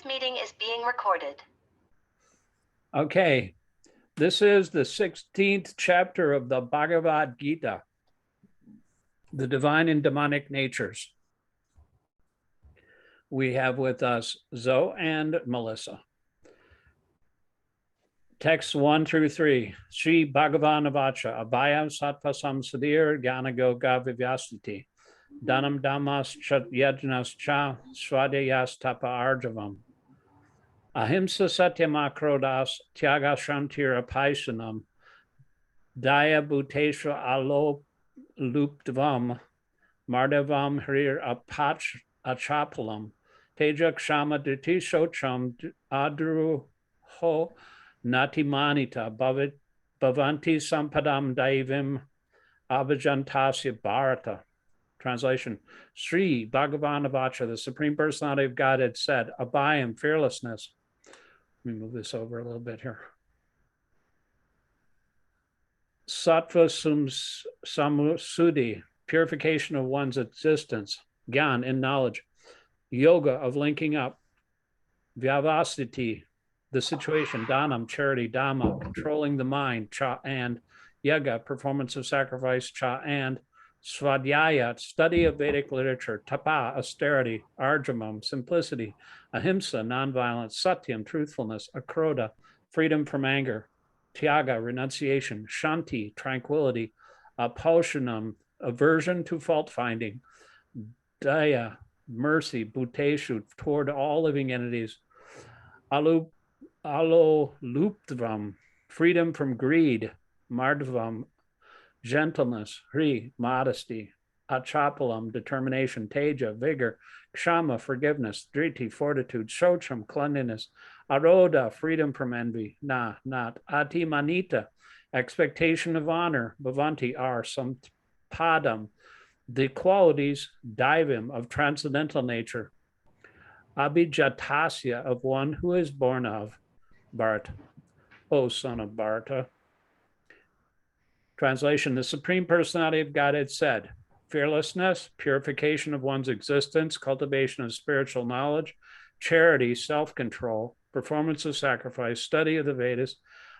This meeting is being recorded. Okay, this is the 16th chapter of the Bhagavad-gītā, the Divine and Demonic Natures. We have with us Zoe and Melissa. Texts 1 through 3. Sri Bhagavan Vacha, Abhayam Sattva Samsadir Gyanagoga Vivyasati, Dhanam Dhammas Yajnas Cha Swadhyayas Tapa Arjavam. Ahimsa Satyamakrodas Tyaga Shantira Paisanam Daya Bhutesha Alo Luptvam Mardavam Hrir Apach Achapalam Teja Kshama Diti Shocham Adru Ho Natimanita Bhavanti Sampadam Daivim Abhijantasya Bharata. Translation: Sri Bhagavan Vacha, the Supreme Personality of Godhead, said, Abhayam, fearlessness. Let me move this over a little bit here. Sattva Samsudi, purification of one's existence. Gyan, in knowledge. Yoga, of linking up. Vyavasiti, the situation. Dhanam, charity. Dhamma, controlling the mind. Cha, and. Yaga, performance of sacrifice. Cha, and. Svadhyaya, study of Vedic literature. Tapa, austerity. Arjamam, simplicity. Ahimsa, nonviolence. Satyam, truthfulness. Akrodha, freedom from anger. Tyaga, renunciation. Shanti, tranquility. Apaushanam, aversion to fault finding. Daya, mercy. Bhuteshu, toward all living entities. Aloluptvam, freedom from greed. Mardvam, gentleness. Hri, modesty. Achapalam, determination. Teja, vigor. Kshama, forgiveness. Driti, fortitude. Shocham, cleanliness. Arodha, freedom from envy. Na, not. Atimanita, expectation of honor. Bhavanti, are. Sampadam, the qualities. Daivim, of transcendental nature. Abhijatasya, of one who is born of. Bharata, O son of Bharata. Translation: the Supreme Personality of Godhead said, fearlessness, purification of one's existence, cultivation of spiritual knowledge, charity, self-control, performance of sacrifice, study of the Vedas,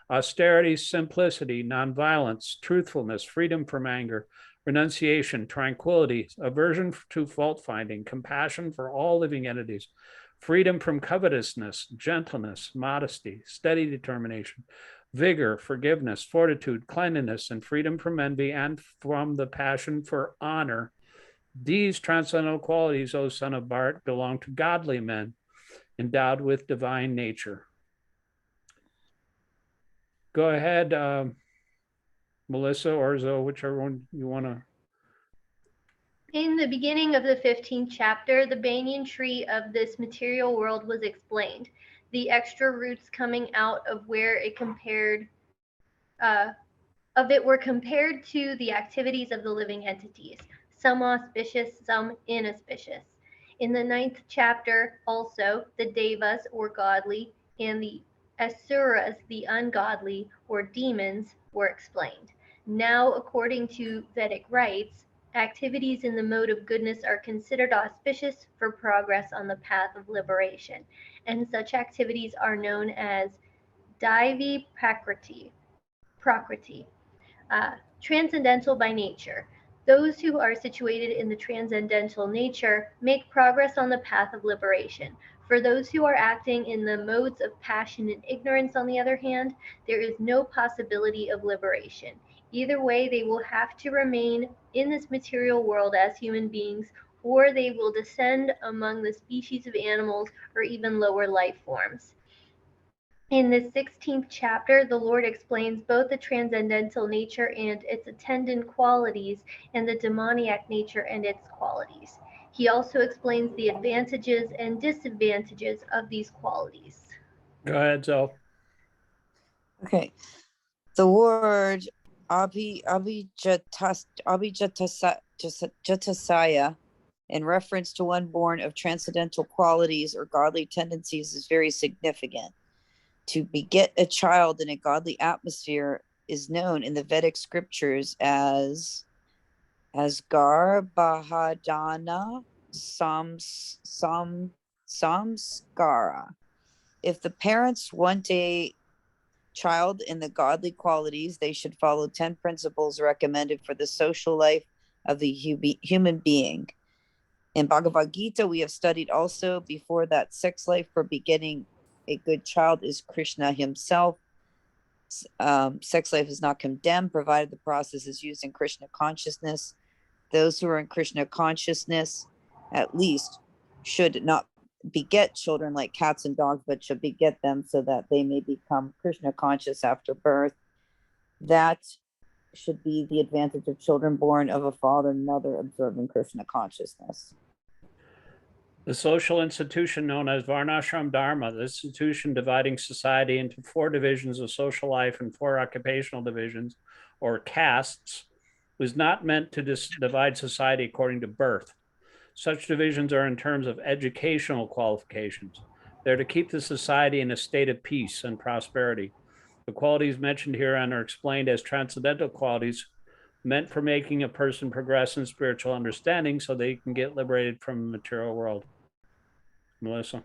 austerity, simplicity, nonviolence, truthfulness, freedom from anger, renunciation, tranquility, aversion to fault-finding, compassion for all living entities, freedom from covetousness, gentleness, modesty, steady determination, vigor, forgiveness, fortitude, cleanliness, and freedom from envy and from the passion for honor. These transcendental qualities, O son of Bharat, belong to godly men endowed with divine nature. Go ahead, Melissa or Zoe, whichever one you want to. In the beginning of the 15th chapter, the banyan tree of this material world was explained. The extra roots coming out of where it were compared to the activities of the living entities, some auspicious, some inauspicious. In the 9th chapter, also, the devas, or godly, and the asuras, the ungodly, or demons, were explained. Now, according to Vedic rites, activities in the mode of goodness are considered auspicious for progress on the path of liberation, and such activities are known as Daivi Prakriti, transcendental by nature. Those who are situated in the transcendental nature make progress on the path of liberation. For those who are acting in the modes of passion and ignorance, on the other hand, there is no possibility of liberation. Either way, they will have to remain in this material world as human beings, or they will descend among the species of animals or even lower life forms. In the 16th chapter, the Lord explains both the transcendental nature and its attendant qualities, and the demoniac nature and its qualities. He also explains the advantages and disadvantages of these qualities. Go ahead, Zoe. Okay. The word Abhijatasaya, in reference to one born of transcendental qualities or godly tendencies, is very significant. To beget a child in a godly atmosphere is known in the Vedic scriptures as Garbhadana samskara. If the parents want a child in the godly qualities, they should follow 10 principles recommended for the social life of the human being. In Bhagavad-gītā, we have studied also before that sex life for begetting a good child is Krishna himself. Sex life is not condemned, provided the process is used in Krishna consciousness. Those who are in Krishna consciousness, at least, should not beget children like cats and dogs, but should beget them so that they may become Krishna conscious after birth. That should be the advantage of children born of a father and mother observing Krishna consciousness. The social institution known as Varnashram Dharma, the institution dividing society into 4 divisions of social life and 4 occupational divisions, or castes, was not meant to divide society according to birth. Such divisions are in terms of educational qualifications. They're to keep the society in a state of peace and prosperity. The qualities mentioned herein are explained as transcendental qualities meant for making a person progress in spiritual understanding so they can get liberated from the material world. Melissa.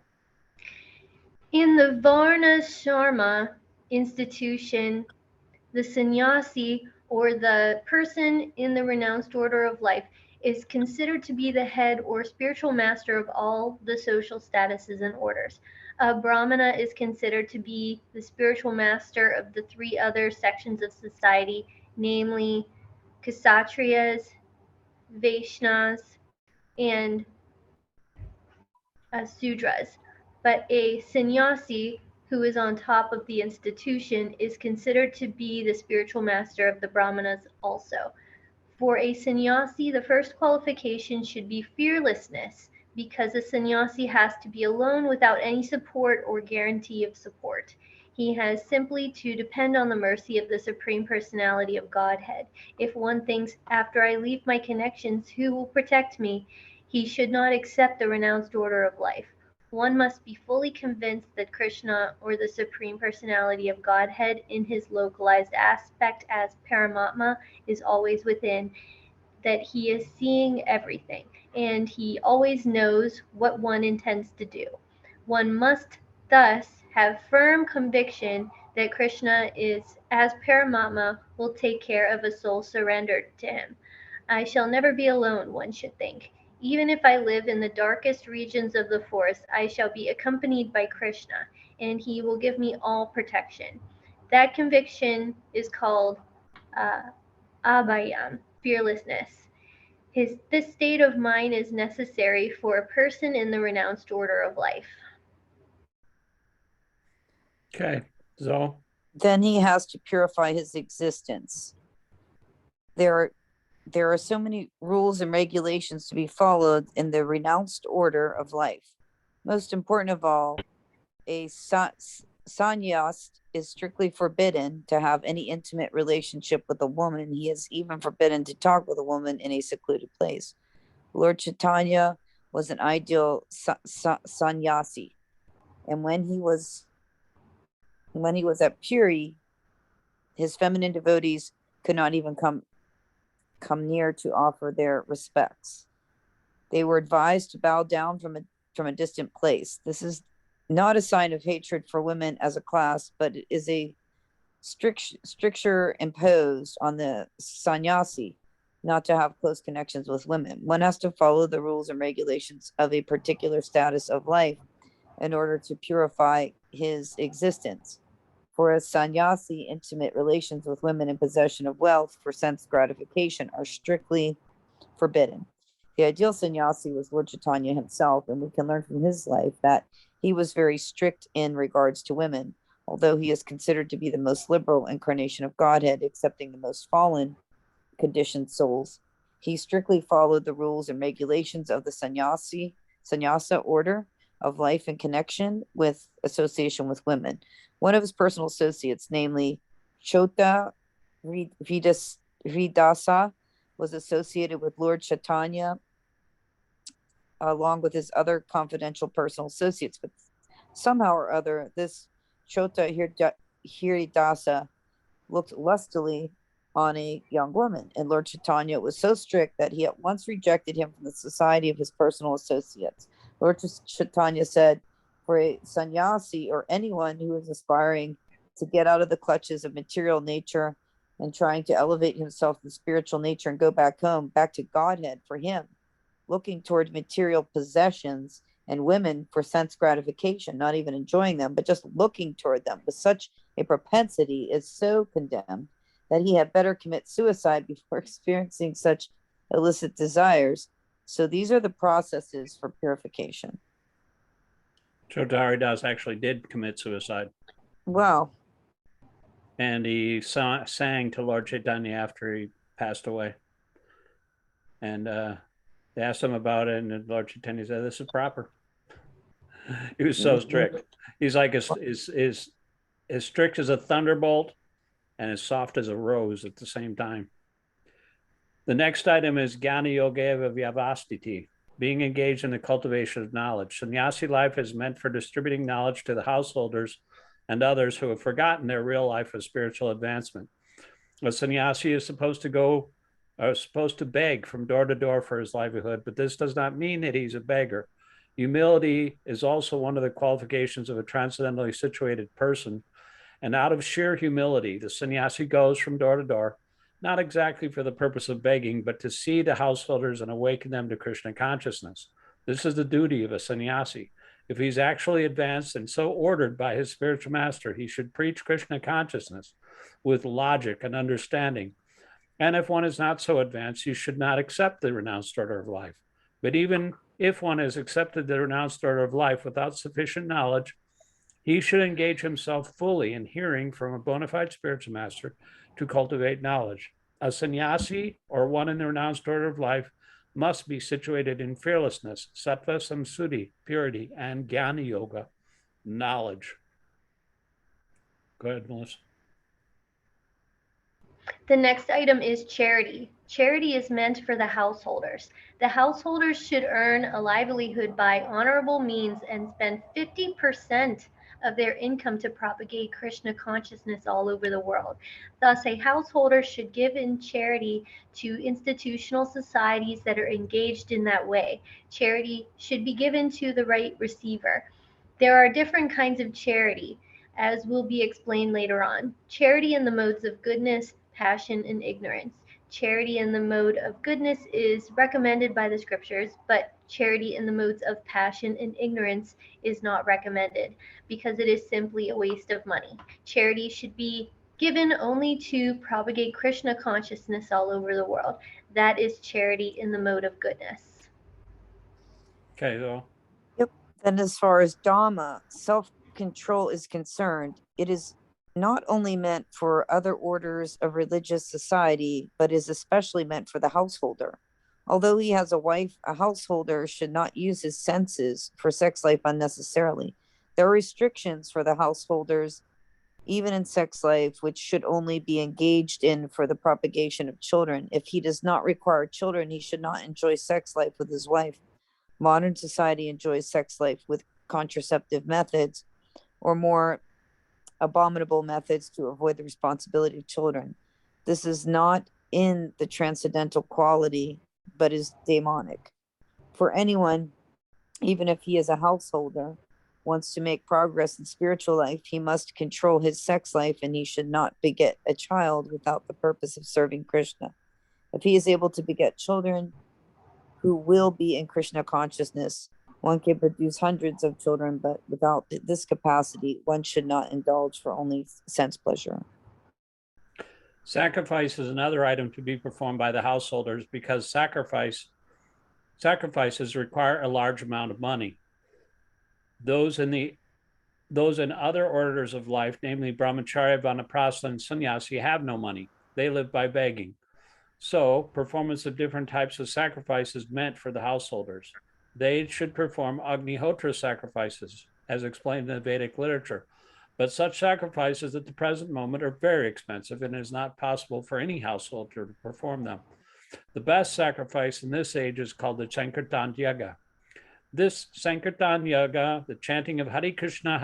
In the Varnashram institution, the sannyasi, or the person in the renounced order of life, is considered to be the head or spiritual master of all the social statuses and orders. A brahmana is considered to be the spiritual master of the 3 other sections of society, namely Kshatriyas, Vaishnavas, and Sudras. But a sannyasi, who is on top of the institution, is considered to be the spiritual master of the brahmanas also. For a sannyasi, the first qualification should be fearlessness, because a sannyasi has to be alone without any support or guarantee of support. He has simply to depend on the mercy of the Supreme Personality of Godhead. If one thinks, after I leave my connections, who will protect me? He should not accept the renounced order of life. One must be fully convinced that Krishna, or the Supreme Personality of Godhead, in his localized aspect as Paramatma, is always within, that he is seeing everything, and he always knows what one intends to do. One must thus have firm conviction that Krishna is, as Paramatma, will take care of a soul surrendered to him. I shall never be alone, one should think. Even if I live in the darkest regions of the forest, I shall be accompanied by Krishna, and he will give me all protection. That conviction is called abhayam, fearlessness. This state of mind is necessary for a person in the renounced order of life. Okay, so Then he has to purify his existence. There are so many rules and regulations to be followed in the renounced order of life. Most important of all, a sannyas is strictly forbidden to have any intimate relationship with a woman. He is even forbidden to talk with a woman in a secluded place. Lord Chaitanya was an ideal sannyasi, and when he was at Puri, his feminine devotees could not even come near to offer their respects. They were advised to bow down from a distant place. This is not a sign of hatred for women as a class, but it is a stricture imposed on the sannyasi not to have close connections with women. One has to follow the rules and regulations of a particular status of life in order to purify his existence. For a sannyasi, intimate relations with women in possession of wealth for sense gratification are strictly forbidden. The ideal sannyasi was Lord Chaitanya himself, and we can learn from his life that he was very strict in regards to women, although he is considered to be the most liberal incarnation of Godhead, accepting the most fallen conditioned souls. He strictly followed the rules and regulations of the sannyasa order of life in connection with association with women. One of his personal associates, namely Chota Vidasa, was associated with Lord Chaitanya along with his other confidential personal associates. But somehow or other, this Chota Hiridasa looked lustily on a young woman, and Lord Chaitanya was so strict that he at once rejected him from the society of his personal associates. Lord Chaitanya said, for a sannyasi or anyone who is aspiring to get out of the clutches of material nature and trying to elevate himself in spiritual nature and go back home, back to Godhead, for him, looking toward material possessions and women for sense gratification, not even enjoying them, but just looking toward them with such a propensity is so condemned that he had better commit suicide before experiencing such illicit desires. So these are the processes for purification. Chowdhury Das actually did commit suicide. Wow. And he sang to Lord Chaitanya after he passed away. And they asked him about it, and Lord Chaitanya said, "This is proper." He was so strict. He's like as strict as a thunderbolt and as soft as a rose at the same time. The next item is Jnana Yogeva Vyavastiti, being engaged in the cultivation of knowledge. Sannyasi life is meant for distributing knowledge to the householders and others who have forgotten their real life of spiritual advancement. A sannyasi is supposed to beg from door to door for his livelihood, but this does not mean that he's a beggar. Humility is also one of the qualifications of a transcendentally situated person. And out of sheer humility, the sannyasi goes from door to door, not exactly for the purpose of begging, but to see the householders and awaken them to Krishna consciousness. This is the duty of a sannyasi. If he's actually advanced and so ordered by his spiritual master, he should preach Krishna consciousness with logic and understanding. And if one is not so advanced, you should not accept the renounced order of life. But even if one has accepted the renounced order of life without sufficient knowledge, he should engage himself fully in hearing from a bona fide spiritual master to cultivate knowledge. A sannyasi, or one in the renounced order of life, must be situated in fearlessness, sattva samsuddhi, purity, and jnana yoga, knowledge. Go ahead, Melissa. The next item is charity. Charity is meant for the householders. The householders should earn a livelihood by honorable means and spend 50% of their income to propagate Krishna consciousness all over the world. Thus, a householder should give in charity to institutional societies that are engaged in that way. Charity should be given to the right receiver. There are different kinds of charity, as will be explained later on. Charity in the modes of goodness, passion, and ignorance. Charity in the mode of goodness is recommended by the scriptures, but charity in the modes of passion and ignorance is not recommended because it is simply a waste of money. Charity should be given only to propagate Krishna consciousness all over the world. That is charity in the mode of goodness. Okay, so. Yep. Then as far as Dhamma, self-control is concerned, it is not only meant for other orders of religious society, but is especially meant for the householder. Although he has a wife, a householder should not use his senses for sex life unnecessarily. There are restrictions for the householders, even in sex life, which should only be engaged in for the propagation of children. If he does not require children, he should not enjoy sex life with his wife. Modern society enjoys sex life with contraceptive methods or more abominable methods to avoid the responsibility of children. This is not in the transcendental quality, but is demonic. For anyone, even if he is a householder, wants to make progress in spiritual life, he must control his sex life, and he should not beget a child without the purpose of serving Krishna. If he is able to beget children who will be in Krishna consciousness, one can produce hundreds of children, but without this capacity, one should not indulge for only sense pleasure. Sacrifice is another item to be performed by the householders because sacrifices require a large amount of money. Those in other orders of life, namely brahmacharya, vanaprastha, and sannyasi, have no money. They live by begging. So, performance of different types of sacrifice is meant for the householders. They should perform Agnihotra sacrifices, as explained in the Vedic literature. But such sacrifices at the present moment are very expensive, and it is not possible for any householder to perform them. The best sacrifice in this age is called the Sankirtan Yaga. This Sankirtan Yaga, the chanting of Hare Krishna,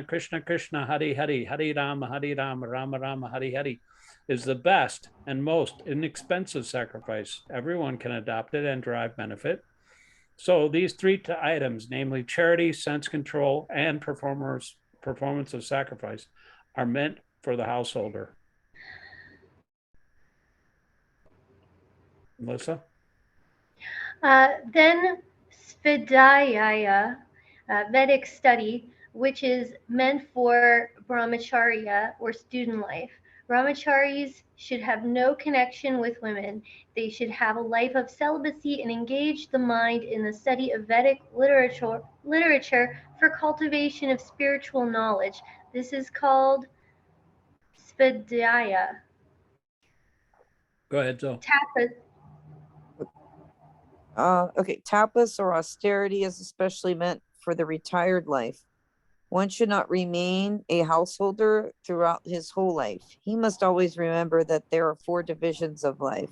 Krishna Krishna, Hare Hare, Hare Rama, Rama Rama, Hare Hare, is the best and most inexpensive sacrifice. Everyone can adopt it and derive benefit. So these three items, namely charity, sense control, and performance of sacrifice, are meant for the householder. Melissa? Then Svadhyaya, Vedic study, which is meant for brahmacharya or student life. Brahmacharis should have no connection with women. They should have a life of celibacy and engage the mind in the study of Vedic literature for cultivation of spiritual knowledge. This is called Svadhyaya. Go ahead, Zoe. Tapas. Okay, tapas or austerity is especially meant for the retired life. One should not remain a householder throughout his whole life. He must always remember that there are 4 divisions of life.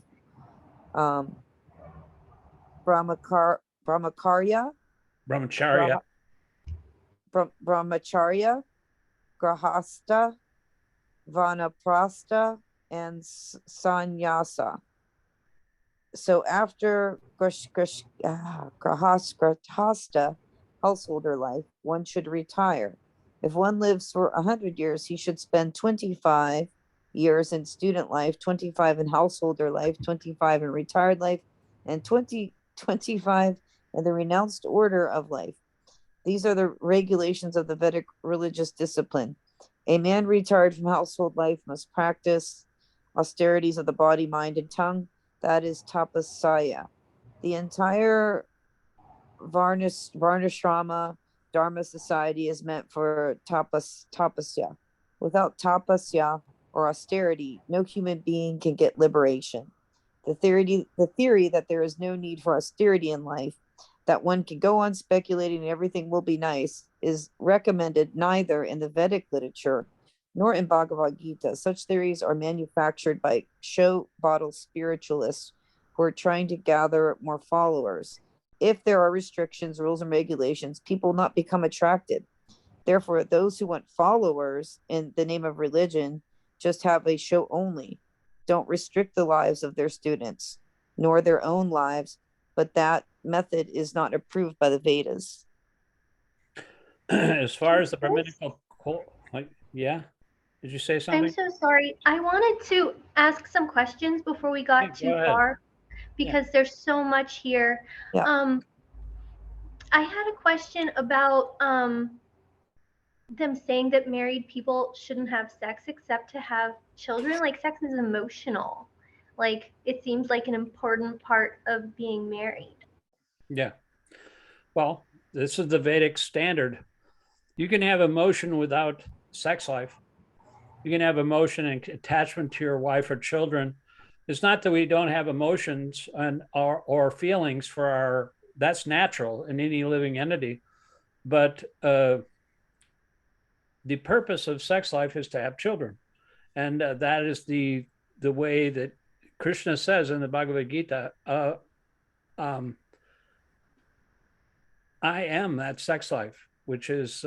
Brahmacharya, Brahmacharya. Brahmacharya, Grahastha, Vanaprastha, and Sannyasa. So after Grahastha, householder life, one should retire. If one lives for 100 years, he should spend 25 years in student life, 25 in householder life, 25 in retired life, and 25 in the renounced order of life. These are the regulations of the Vedic religious discipline. A man retired from household life must practice austerities of the body, mind, and tongue. That is tapasya. The entire Varnashrama Dharma society is meant for tapasya. Without tapasya or austerity, no human being can get liberation. The theory that there is no need for austerity in life, that one can go on speculating and everything will be nice, is recommended neither in the Vedic literature nor in Bhagavad-gītā. Such theories are manufactured by show bottle spiritualists who are trying to gather more followers. If there are restrictions, rules, and regulations, people will not become attracted. Therefore, those who want followers in the name of religion just have a show only. Don't restrict the lives of their students, nor their own lives, but that method is not approved by the Vedas. As far as the Brahminical, yeah? Did you say something? I'm so sorry. I wanted to ask some questions before we got too far because there's so much here. Yeah. I had a question about them saying that married people shouldn't have sex except to have children. Like, sex is emotional. Like, it seems like an important part of being married. Yeah. Well, this is the Vedic standard. You can have emotion without sex life. You can have emotion and attachment to your wife or children. It's not that we don't have emotions or feelings for our, that's natural in any living entity. But the purpose of sex life is to have children. And that is the way that Krishna says in the Bhagavad-gītā, I am that sex life, which is,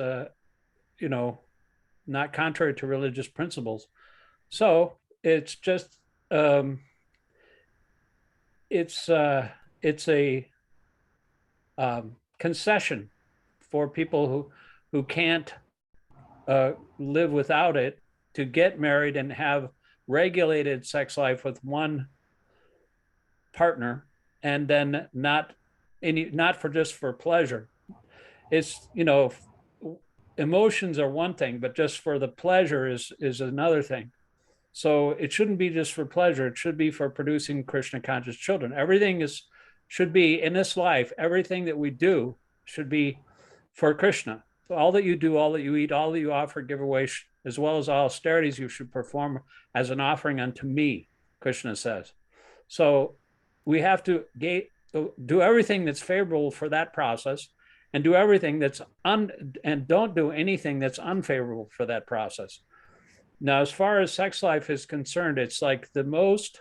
not contrary to religious principles. So it's just, it's a concession for people who can't live without it, to get married and have regulated sex life with one partner, and then not for just for pleasure. It's, emotions are one thing, but just for the pleasure is another thing. So it shouldn't be just for pleasure. It should be for producing Krishna conscious children. Everything should be in this life. Everything that we do should be for Krishna. So all that you do, all that you eat, all that you offer, give away, as well as all austerities you should perform as an offering unto me, Krishna says. So we have to do everything that's favorable for that process, and do everything that's and don't do anything that's unfavorable for that process. Now, as far as sex life is concerned, it's the most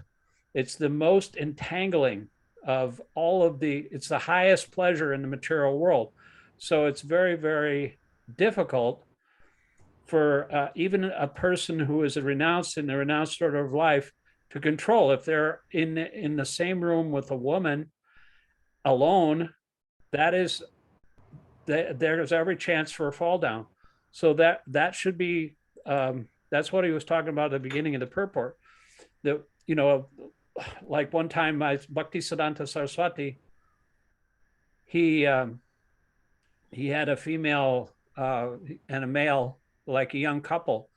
entangling of all of it's the highest pleasure in the material world. So it's very, very difficult for even a person who is renounced in the renounced order of life to control. If they're in the same room with a woman alone, that is, there's every chance for a fall down. So that should be, that's what he was talking about at the beginning of the purport. That, you know, like one time, my Bhaktisiddhanta Saraswati, he had a female and a male, like a young couple,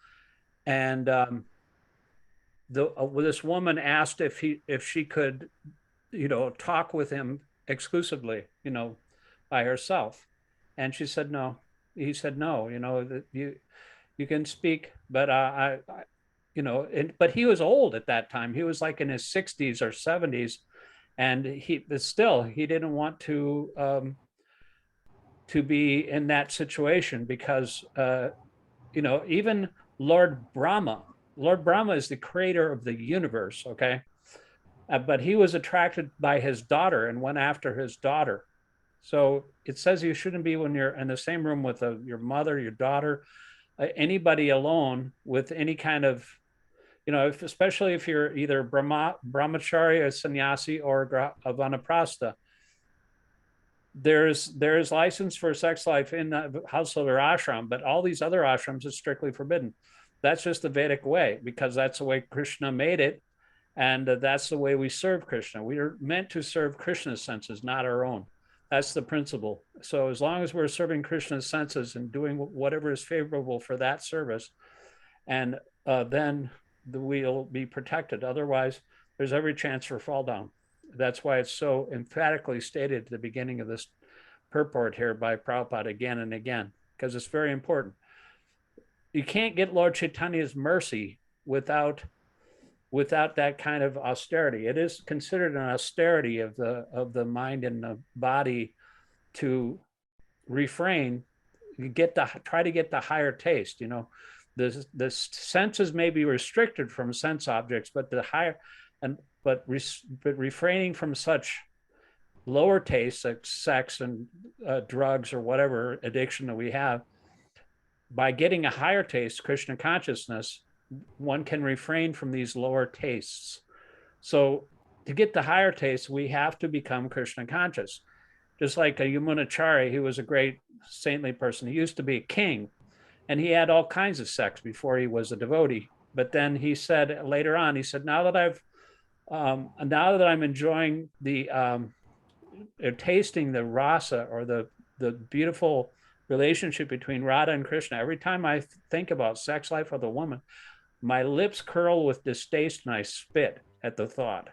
and this woman asked if she could, you know, talk with him exclusively, you know, by herself, and she said no. He said no, you know, that you can speak, but you know, but he was old at that time. He was like in his 60s or 70s, and but still he didn't want to be in that situation because you know, even Lord Brahma is the creator of the universe, okay? But he was attracted by his daughter and went after his daughter. So it says you shouldn't be when you're in the same room with your mother, your daughter, anybody alone with any kind of, you know, especially if you're either brahmachari or sannyasi or a vanaprastha. There's license for sex life in the household or ashram, but all these other ashrams is strictly forbidden. That's just the Vedic way, because that's the way Krishna made it, and that's the way we serve Krishna. We are meant to serve Krishna's senses, not our own. That's the principle. So as long as we're serving Krishna's senses and doing whatever is favorable for that service, and then we'll be protected. Otherwise, there's every chance for fall down. That's why it's so emphatically stated at the beginning of this purport here by Prabhupada again and again, because it's very important. You can't get Lord Chaitanya's mercy without that kind of austerity. It is considered an austerity of the mind and the body to refrain, try to get the higher taste. You know, the senses may be restricted from sense objects, but the higher but refraining from such lower tastes like sex and drugs or whatever addiction that we have, by getting a higher taste, Krishna consciousness, one can refrain from these lower tastes. So to get the higher taste, we have to become Krishna conscious. Just like a Yamunachari, who was a great saintly person. He used to be a king, and he had all kinds of sex before he was a devotee. But then he said later on, he said, now that I'm enjoying the tasting the rasa, or the beautiful relationship between Radha and Krishna, every time I think about sex life with a woman, my lips curl with distaste and I spit at the thought.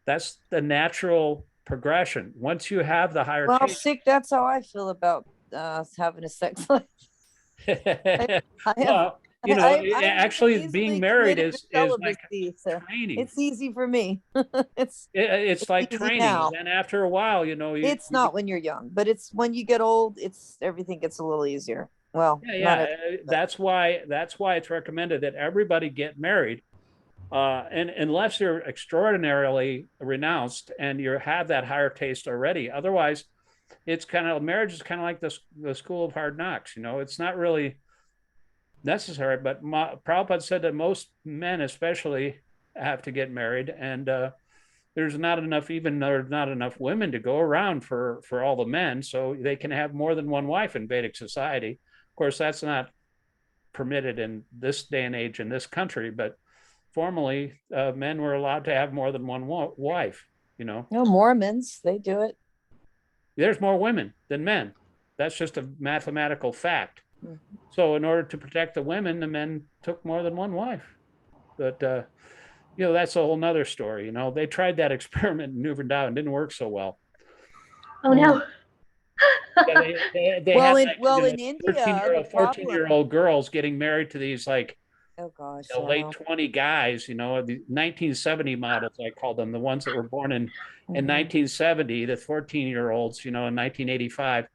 That's the natural progression. Once you have the higher taste. That's how I feel about having a sex life. Well, you know, actually being married is like training. It's easy for me. it's like training. Now. And after a while, you know, it's not when you're young, but it's when you get old, everything gets a little easier. Well, that's why it's recommended that everybody get married, and unless you're extraordinarily renounced and you have that higher taste already. Otherwise, it's kind of, marriage is kind of like the school of hard knocks. You know, it's not really necessary. But Prabhupada said that most men, especially, have to get married, and there's not enough women to go around for all the men, so they can have more than one wife in Vedic society. Of course, that's not permitted in this day and age in this country, but formerly, men were allowed to have more than one wife, you know. No, Mormons, they do it. There's more women than men. That's just a mathematical fact. Mm-hmm. So in order to protect the women, the men took more than one wife. But, you know, that's a whole nother story. You know, they tried that experiment in New Vrindavan, didn't work so well. Oh, no. They in India, 14-year-old girls getting married to these like late 20 guys, you know, the 1970 models, I call them, the ones that were born in 1970, the 14-year-olds, you know, in 1985.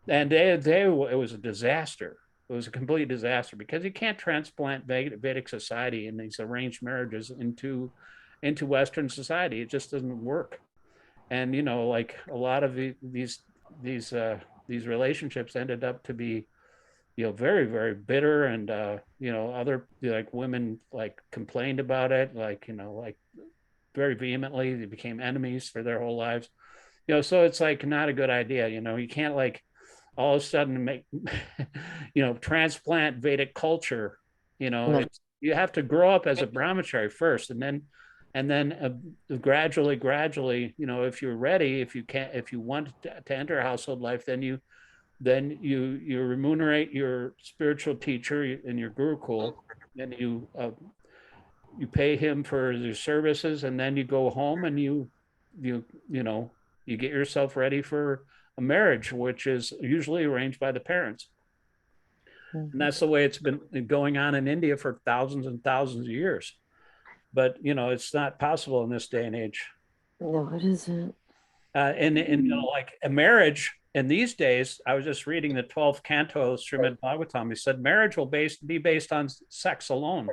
And it was a disaster. It was a complete disaster, because you can't transplant Vedic society and these arranged marriages into Western society. It just doesn't work. And, you know, like a lot of these relationships ended up to be, you know, very, very bitter. And, you know, other like women like complained about it, like, you know, like very vehemently. They became enemies for their whole lives. So it's like not a good idea. You can't like all of a sudden make, transplant Vedic culture. No. You have to grow up as a brahmachari first, and then gradually, if you're ready, if you want to enter household life, then you remunerate your spiritual teacher and your gurukul, and you pay him for your services, and then you go home and you get yourself ready for a marriage, which is usually arranged by the parents. And that's the way it's been going on in India for thousands and thousands of years. But it's not possible in this day and age. No, it isn't. And like a marriage in these days, I was just reading the 12th canto of Srimad Bhagavatam. He said marriage will be based on sex alone,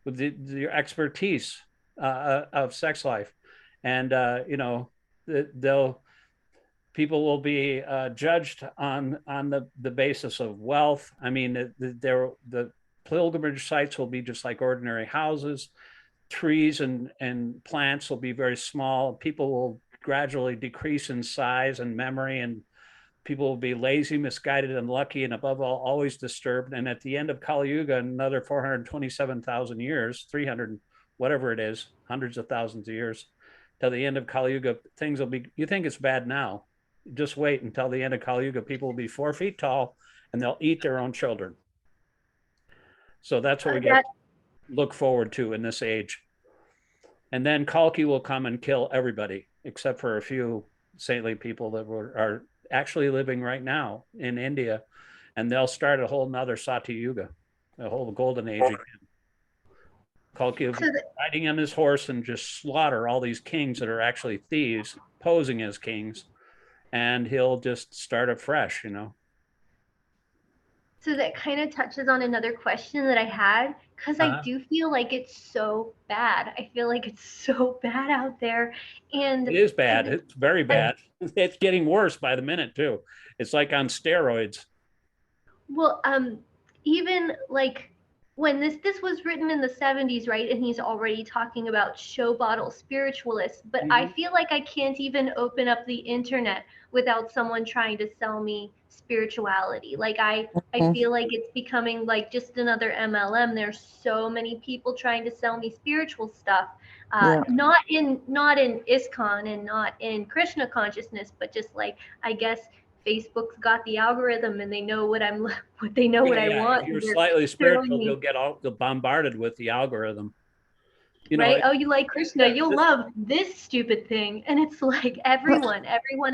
with the expertise of sex life, and people will be judged on the basis of wealth. I mean, the pilgrimage sites will be just like ordinary houses. Trees and plants will be very small. People will gradually decrease in size and memory, and people will be lazy, misguided, unlucky, and above all, always disturbed. And at the end of Kali Yuga, another 427,000 years, 300, whatever it is, hundreds of thousands of years, till the end of Kali Yuga, things will be, you think it's bad now. Just wait until the end of Kali Yuga. People will be 4 feet tall, and they'll eat their own children. So that's what we get look forward to in this age. And then Kalki will come and kill everybody, except for a few saintly people that are actually living right now in India, and they'll start a whole nother Satya Yuga, a whole golden age again. Kalki will be riding on his horse and just slaughter all these kings that are actually thieves, posing as kings, and he'll just start afresh, So that kind of touches on another question that I had, because I do feel like it's so bad. I feel like it's so bad out there. And it is bad. It's very bad. It's getting worse by the minute too. It's like on steroids. Well, even like when this was written in the 70s, right? And he's already talking about show bottle spiritualists, but I feel like I can't even open up the internet without someone trying to sell me spirituality. Like I feel like it's becoming like just another MLM. There's so many people trying to sell me spiritual stuff. Not in ISKCON and not in Krishna consciousness, but just like, I guess Facebook's got the algorithm and they know what I want. If you're slightly spiritual, you'll get bombarded with the algorithm. Right? Oh, you like Krishna, you'll love this stupid thing. And it's like everyone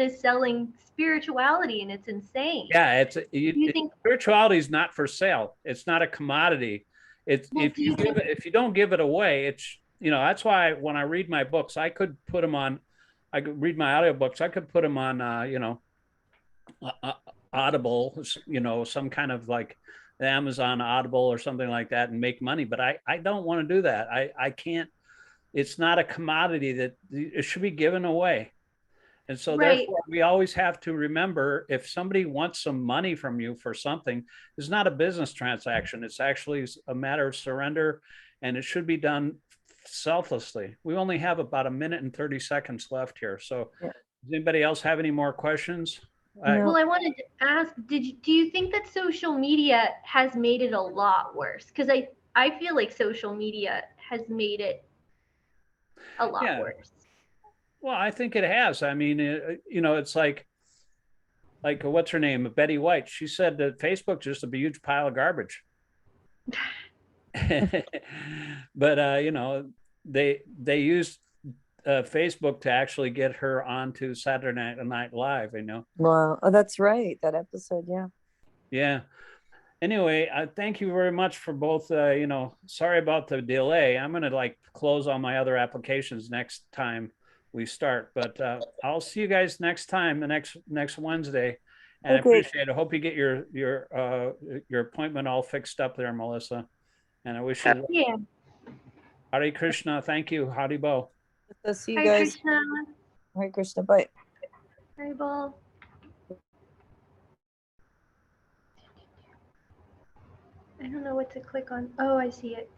is selling spirituality, and it's insane. Yeah, spirituality is not for sale. It's not a commodity. If you don't give it away, it's that's why when I read my books, I could read my audiobooks, I could put them on Audible, some kind of like the Amazon Audible or something like that, and make money. But I don't want to do that. I can't. It's not a commodity that it should be given away. And so therefore we always have to remember, if somebody wants some money from you for something, it's not a business transaction. It's actually a matter of surrender, and it should be done selflessly. We only have about 1 minute and 30 seconds left here. So does anybody else have any more questions? Well, I wanted to ask, do you think that social media has made it a lot worse? Because I feel like social media has made it a lot worse. Well, I think it has. I mean, it's like what's her name, Betty White. She said that Facebook's just a huge pile of garbage. But they used Facebook to actually get her onto Saturday Night Live. Wow. Oh, that's right. That episode. Yeah. Anyway, thank you very much for both. Sorry about the delay. I'm going to close all my other applications next time we start, but I'll see you guys next time, the next Wednesday. And I appreciate it. I hope you get your appointment all fixed up there, Melissa. And I wish you Hare Krishna. Thank you. Haribo. Let's see you guys. Hare Krishna. Bye. Haribo. I don't know what to click on. Oh, I see it.